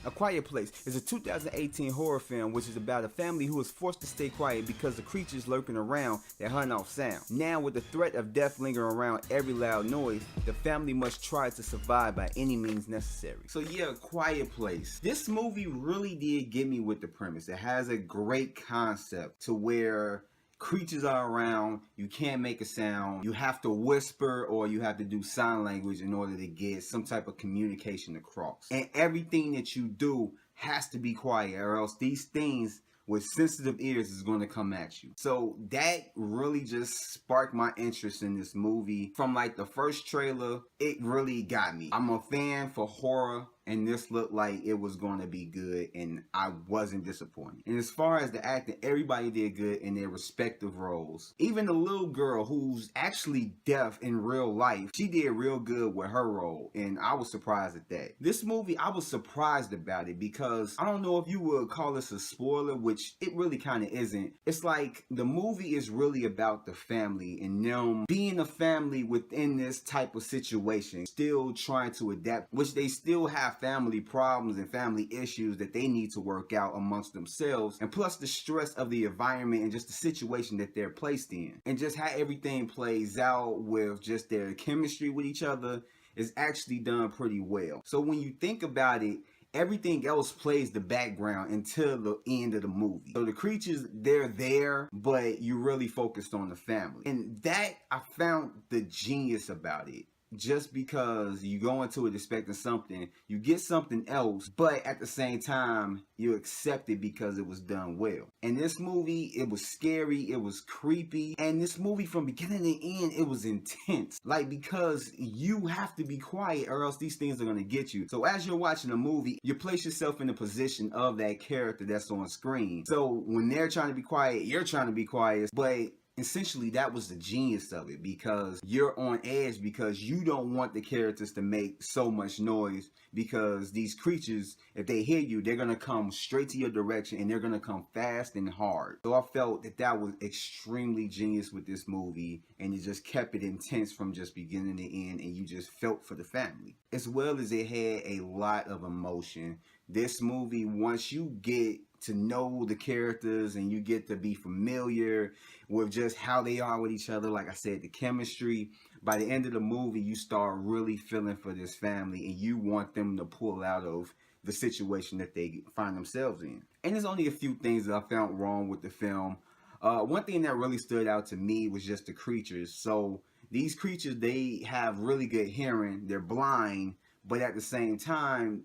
A Quiet Place is a 2018 horror film which is about a family who is forced to stay quiet because of creatures lurking around that hunt off sound. Now, with the threat of death lingering around every loud noise, the family must try to survive by any means necessary. So yeah, A Quiet Place. This movie really did get me with the premise. It has a great concept to where creatures are around, you can't make a sound, you have to whisper or you have to do sign language in order to get some type of communication across. And everything that you do has to be quiet, or else these things with sensitive ears is going to come at you. So that really just sparked my interest in this movie. From like the first trailer, it really got me. I'm a fan for horror, and this looked like it was going to be good, and I wasn't disappointed. And as far as the acting, everybody did good in their respective roles. Even the little girl who's actually deaf in real life, she did real good with her role, and I was surprised at that. This movie, I was surprised about it because I don't know if you would call this a spoiler, which it really kind of isn't. It's like the movie is really about the family and them being a family within this type of situation, still trying to adapt, which they still have family problems and family issues that they need to work out amongst themselves, and plus the stress of the environment and just the situation that they're placed in, and just how everything plays out with just their chemistry with each other is actually done pretty well. So when you think about it, everything else plays the background until the end of the movie. So the creatures, they're there, but you really focused on the family. And that, I found the genius about it. Just because you go into it expecting something, you get something else, but at the same time, you accept it because it was done well. And this movie, it was scary, it was creepy, and this movie from beginning to end, it was intense. Like, because you have to be quiet or else these things are going to get you. So as you're watching a movie, you place yourself in the position of that character that's on screen. So when they're trying to be quiet, you're trying to be quiet, but essentially that was the genius of it, because you're on edge because you don't want the characters to make so much noise, because these creatures, if they hear you, they're gonna come straight to your direction and they're gonna come fast and hard. So I felt that that was extremely genius with this movie, and it just kept it intense from just beginning to end, and you just felt for the family, as well as it had a lot of emotion. This movie, once you get to know the characters and you get to be familiar with just how they are with each other, like I said, the chemistry, by the end of the movie, you start really feeling for this family and you want them to pull out of the situation that they find themselves in. And there's only a few things that I found wrong with the film. One thing that really stood out to me was just the creatures. So these creatures, they have really good hearing, they're blind, but at the same time,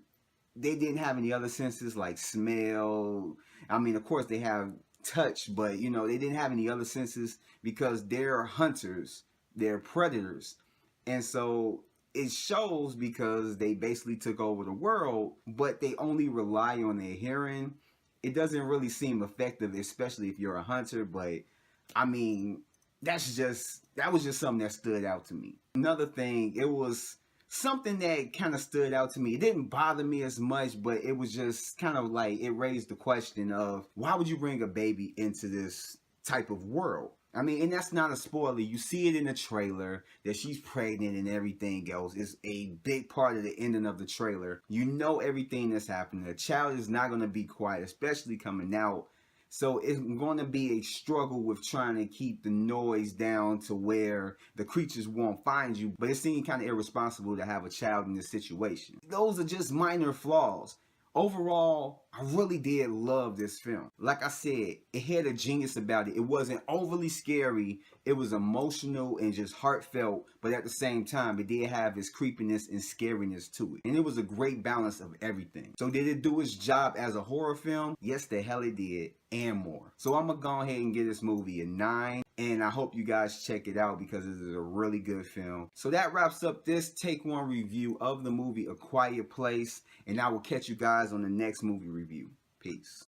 they didn't have any other senses like smell. I mean, of course they have touch, but you know, they didn't have any other senses because they're hunters, they're predators. And so it shows because they basically took over the world, but they only rely on their hearing. It doesn't really seem effective, especially if you're a hunter, but I mean, that was just something that stood out to me. Another thing, it was something that kind of stood out to me. It didn't bother me as much, but it was just kind of like, it raised the question of, why would you bring a baby into this type of world? I mean, and that's not a spoiler. You see it in the trailer that she's pregnant and everything else. It's a big part of the ending of the trailer. You know everything that's happening. The child is not going to be quiet, especially coming out. So it's going to be a struggle with trying to keep the noise down to where the creatures won't find you. But it seemed kind of irresponsible to have a child in this situation. Those are just minor flaws. Overall, I really did love this film. Like I said, it had a genius about it. It wasn't overly scary. It was emotional and just heartfelt, but at the same time, it did have its creepiness and scariness to it. And it was a great balance of everything. So did it do its job as a horror film? Yes, the hell it did, and more. So I'm gonna go ahead and give this movie a 9, and I hope you guys check it out because it is a really good film. So that wraps up this Take One review of the movie A Quiet Place, and I will catch you guys on the next movie review. Peace.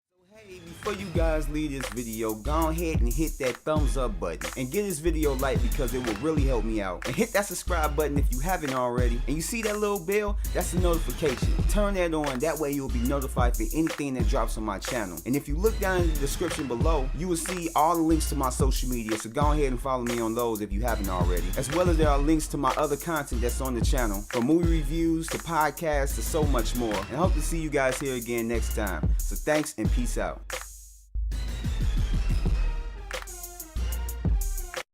Hey, before you guys leave this video, go ahead and hit that thumbs up button and give this video a like because it will really help me out. And hit that subscribe button if you haven't already. And you see that little bell? That's the notification. Turn that on, that way you'll be notified for anything that drops on my channel. And if you look down in the description below, you will see all the links to my social media, so go ahead and follow me on those if you haven't already. As well as there are links to my other content that's on the channel, from movie reviews to podcasts to so much more. And I hope to see you guys here again next time. So thanks and peace out.